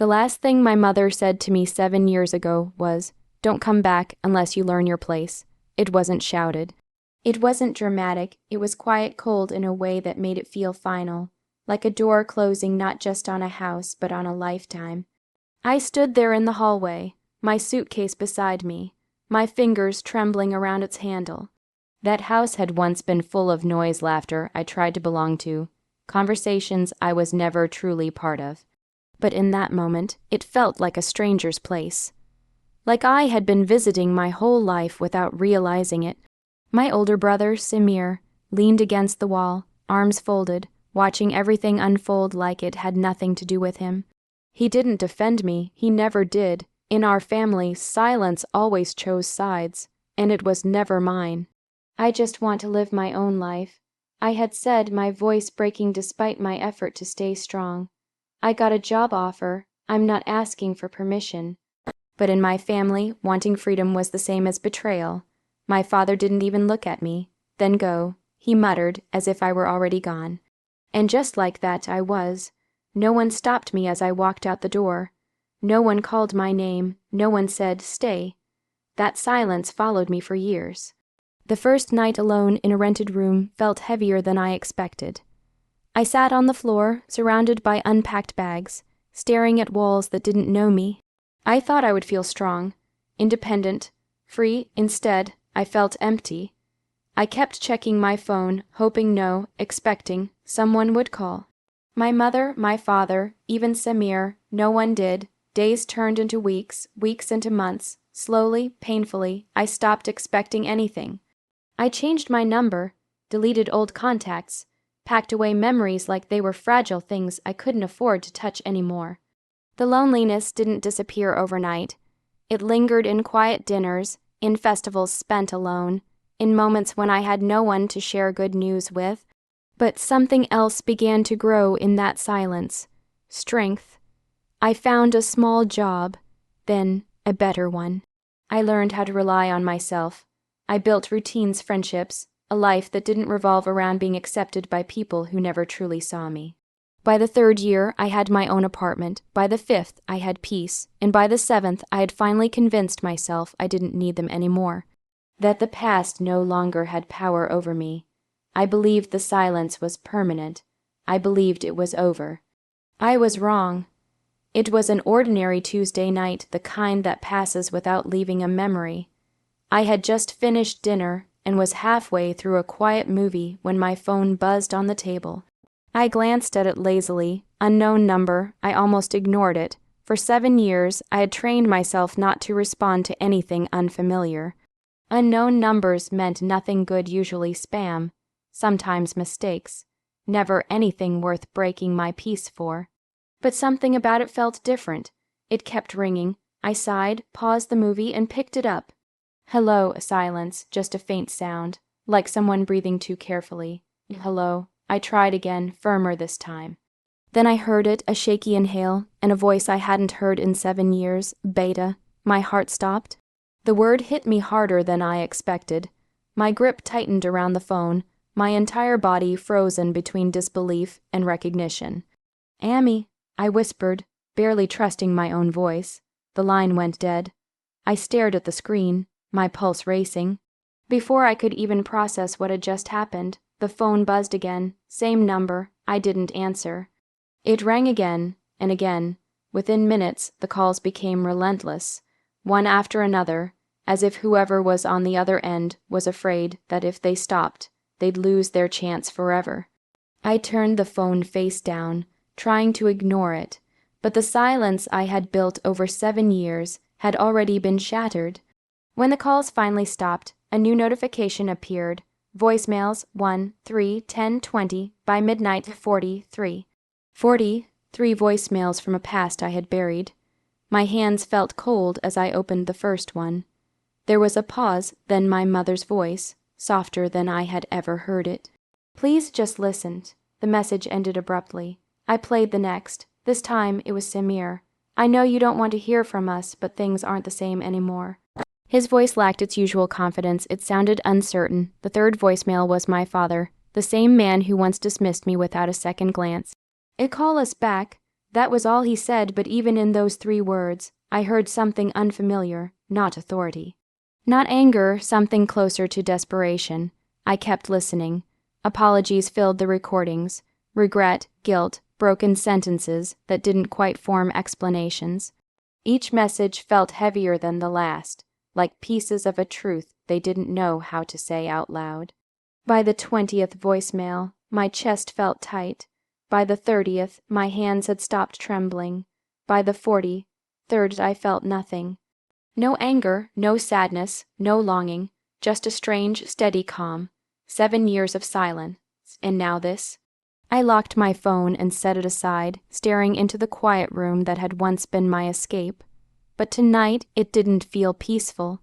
The last thing my mother said to me 7 years ago was, "Don't come back unless you learn your place." It wasn't shouted. It wasn't dramatic, it was quiet cold in a way that made it feel final, like a door closing not just on a house but on a lifetime. I stood there in the hallway, my suitcase beside me, my fingers trembling around its handle. That house had once been full of noise, laughter I tried to belong to, conversations I was never truly part of. But in that moment, it felt like a stranger's place. Like I had been visiting my whole life without realizing it. My older brother, Samir, leaned against the wall, arms folded, watching everything unfold like it had nothing to do with him. He didn't defend me, he never did. In our family, silence always chose sides, and it was never mine. "I just want to live my own life," I had said, my voice breaking despite my effort to stay strong. "I got a job offer, I'm not asking for permission." But in my family, wanting freedom was the same as betrayal. My father didn't even look at me. "Then go," he muttered, as if I were already gone. And just like that I was. No one stopped me as I walked out the door. No one called my name, no one said, "Stay." That silence followed me for years. The first night alone in a rented room felt heavier than I expected. I sat on the floor, surrounded by unpacked bags, staring at walls that didn't know me. I thought I would feel strong, independent, free. Instead, I felt empty. I kept checking my phone, hoping expecting someone would call. My mother, my father, even Samir, no one did. Days turned into weeks, weeks into months. Slowly, painfully, I stopped expecting anything. I changed my number, deleted old contacts, packed away memories like they were fragile things I couldn't afford to touch anymore. The loneliness didn't disappear overnight. It lingered in quiet dinners, in festivals spent alone, in moments when I had no one to share good news with. But something else began to grow in that silence. Strength. I found a small job, then a better one. I learned how to rely on myself. I built routines, friendships, a life that didn't revolve around being accepted by people who never truly saw me. By the 3rd year, I had my own apartment. By the 5th, I had peace. And by the 7th, I had finally convinced myself I didn't need them anymore. That the past no longer had power over me. I believed the silence was permanent. I believed it was over. I was wrong. It was an ordinary Tuesday night, the kind that passes without leaving a memory. I had just finished dinner and was halfway through a quiet movie when my phone buzzed on the table. I glanced at it lazily. Unknown number. I almost ignored it. For 7 years, I had trained myself not to respond to anything unfamiliar. Unknown numbers meant nothing good, usually spam, sometimes mistakes, never anything worth breaking my peace for. But something about it felt different. It kept ringing. I sighed, paused the movie, and picked it up. Hello, silence, just a faint sound, like someone breathing too carefully. Hello. I tried again, firmer this time. Then I heard it, a shaky inhale, and a voice I hadn't heard in 7 years, Beta. My heart stopped. The word hit me harder than I expected. My grip tightened around the phone, my entire body frozen between disbelief and recognition. "Amy," I whispered, barely trusting my own voice. The line went dead. I stared at the screen, my pulse racing. Before I could even process what had just happened, the phone buzzed again, same number. I didn't answer. It rang again and again. Within minutes, the calls became relentless, one after another, as if whoever was on the other end was afraid that if they stopped, they'd lose their chance forever. I turned the phone face down, trying to ignore it, but the silence I had built over 7 years had already been shattered. When the calls finally stopped, a new notification appeared. Voicemails 1, 3, 10, 20, by midnight 43. 43 voicemails from a past I had buried. My hands felt cold as I opened the first one. There was a pause, then my mother's voice, softer than I had ever heard it. "Please just listen." The message ended abruptly. I played the next. This time it was Samir. "I know you don't want to hear from us, but things aren't the same anymore." His voice lacked its usual confidence. It sounded uncertain. The third voicemail was my father, the same man who once dismissed me without a second glance. "Call us back. That was all he said, but even in those 3 words, I heard something unfamiliar, not authority. Not anger, something closer to desperation. I kept listening. Apologies filled the recordings. Regret, guilt, broken sentences that didn't quite form explanations. Each message felt heavier than the last, like pieces of a truth they didn't know how to say out loud. By the 20th voicemail, my chest felt tight. By the 30th, my hands had stopped trembling. By the 43rd, I felt nothing. No anger, no sadness, no longing, just a strange, steady calm. 7 years of silence, and now this. I locked my phone and set it aside, staring into the quiet room that had once been my escape. But tonight, it didn't feel peaceful.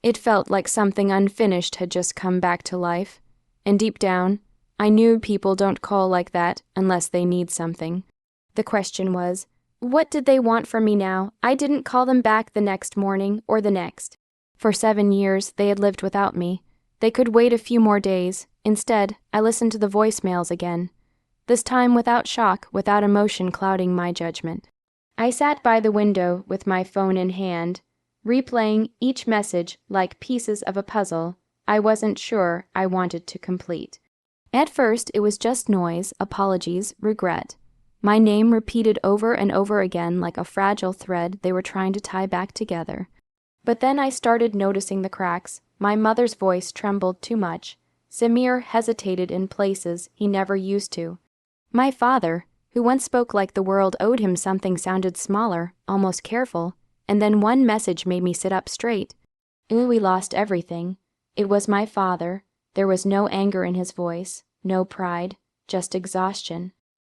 It felt like something unfinished had just come back to life. And deep down, I knew people don't call like that unless they need something. The question was, what did they want from me now? I didn't call them back the next morning or the next. For 7 years, they had lived without me. They could wait a few more days. Instead, I listened to the voicemails again. This time without shock, without emotion clouding my judgment. I sat by the window with my phone in hand, replaying each message like pieces of a puzzle I wasn't sure I wanted to complete. At first, it was just noise, apologies, regret. My name repeated over and over again like a fragile thread they were trying to tie back together. But then I started noticing the cracks. My mother's voice trembled too much. Samir hesitated in places he never used to. My father, who once spoke like the world owed him something, sounded smaller, almost careful, and then one message made me sit up straight. We lost everything. It was my father. There was no anger in his voice, no pride, just exhaustion.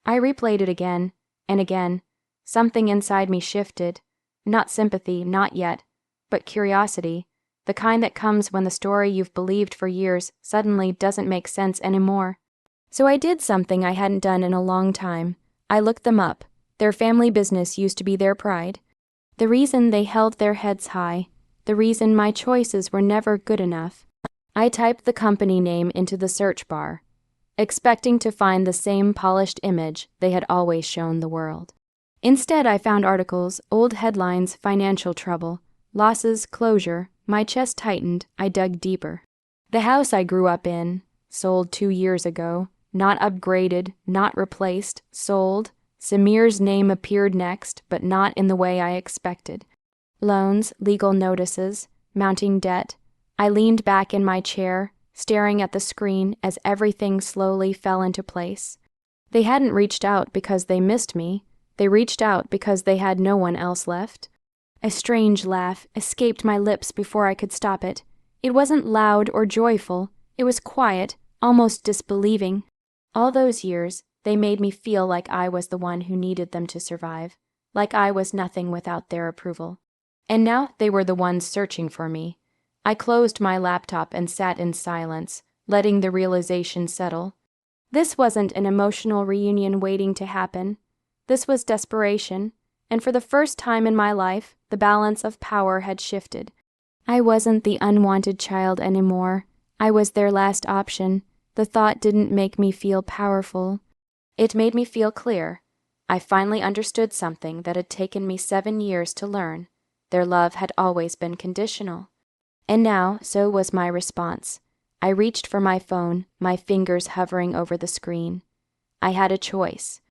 I replayed it again and again. Something inside me shifted. Not sympathy, not yet, but curiosity, the kind that comes when the story you've believed for years suddenly doesn't make sense anymore. So I did something I hadn't done in a long time. I looked them up. Their family business used to be their pride. The reason they held their heads high. The reason my choices were never good enough. I typed the company name into the search bar, expecting to find the same polished image they had always shown the world. Instead, I found articles, old headlines, financial trouble, losses, closure. My chest tightened. I dug deeper. The house I grew up in, sold 2 years ago, not upgraded, not replaced, sold. Samir's name appeared next, but not in the way I expected. Loans, legal notices, mounting debt. I leaned back in my chair, staring at the screen as everything slowly fell into place. They hadn't reached out because they missed me. They reached out because they had no one else left. A strange laugh escaped my lips before I could stop it. It wasn't loud or joyful. It was quiet, almost disbelieving. All those years, they made me feel like I was the one who needed them to survive, like I was nothing without their approval. And now they were the ones searching for me. I closed my laptop and sat in silence, letting the realization settle. This wasn't an emotional reunion waiting to happen. This was desperation, and for the first time in my life, the balance of power had shifted. I wasn't the unwanted child anymore. I was their last option. The thought didn't make me feel powerful. It made me feel clear. I finally understood something that had taken me 7 years to learn. Their love had always been conditional. And now, so was my response. I reached for my phone, my fingers hovering over the screen. I had a choice.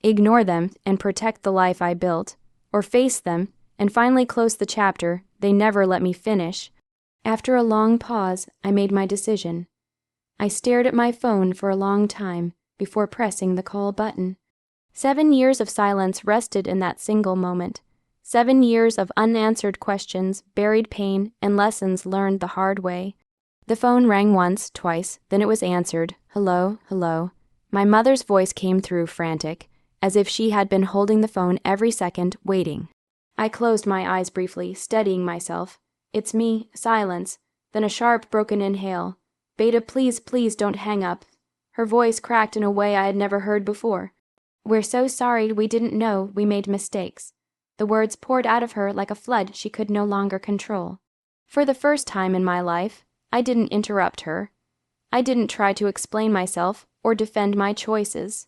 Ignore them and protect the life I built, or face them and finally close the chapter they never let me finish. After a long pause, I made my decision. I stared at my phone for a long time before pressing the call button. 7 years of silence rested in that single moment. 7 years of unanswered questions, buried pain, and lessons learned the hard way. The phone rang once, twice, then it was answered. Hello, hello. My mother's voice came through frantic, as if she had been holding the phone every second, waiting. I closed my eyes briefly, steadying myself. It's me, silence, then a sharp, broken inhale. Beta, please, please don't hang up. Her voice cracked in a way I had never heard before. We're so sorry, we didn't know, we made mistakes. The words poured out of her like a flood she could no longer control. For the first time in my life, I didn't interrupt her. I didn't try to explain myself or defend my choices.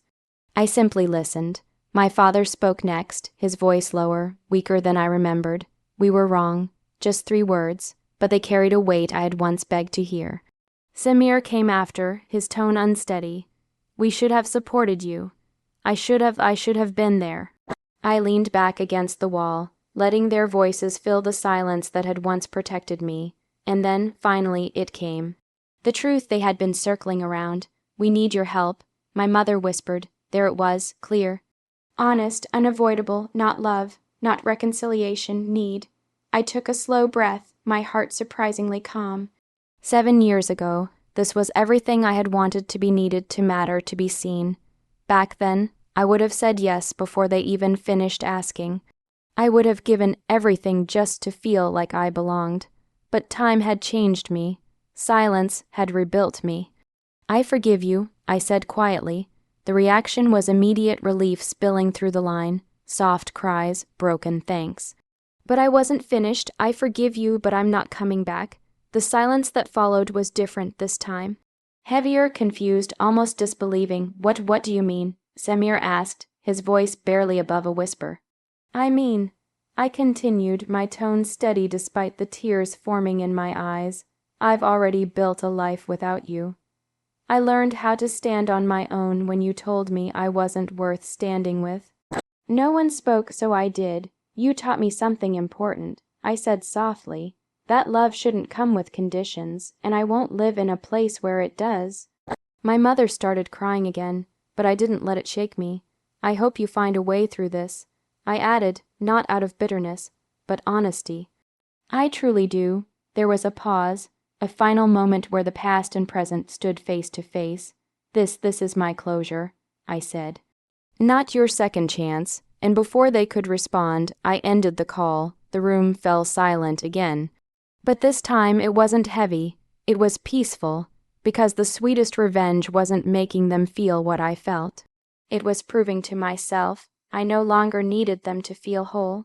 I simply listened, My father spoke next, his voice lower, weaker than I remembered. We were wrong. Just 3 words, but they carried a weight I had once begged to hear. Samir came after, his tone unsteady. We should have supported you. I should have been there. I leaned back against the wall, letting their voices fill the silence that had once protected me. And then, finally, it came. The truth they had been circling around. We need your help, my mother whispered. There it was, clear. Honest, unavoidable, not love, not reconciliation, need. I took a slow breath, my heart surprisingly calm. 7 years ago, this was everything I had wanted to be needed to matter, to be seen. Back then, I would have said yes before they even finished asking. I would have given everything just to feel like I belonged. But time had changed me. Silence had rebuilt me. I forgive you, I said quietly. The reaction was immediate relief spilling through the line, soft cries, broken thanks. But I wasn't finished. I forgive you, but I'm not coming back. The silence that followed was different this time. Heavier, confused, almost disbelieving. What do you mean? Samir asked, his voice barely above a whisper. I continued, my tone steady despite the tears forming in my eyes. I've already built a life without you. I learned how to stand on my own when you told me I wasn't worth standing with. No one spoke, so I did. You taught me something important. I said softly, that love shouldn't come with conditions, and I won't live in a place where it does. My mother started crying again, but I didn't let it shake me. I hope you find a way through this. I added, not out of bitterness, but honesty. I truly do. There was a pause, a final moment where the past and present stood face to face. This is my closure, I said. Not your second chance, and before they could respond, I ended the call. The room fell silent again. But this time it wasn't heavy, it was peaceful, because the sweetest revenge wasn't making them feel what I felt. It was proving to myself I no longer needed them to feel whole.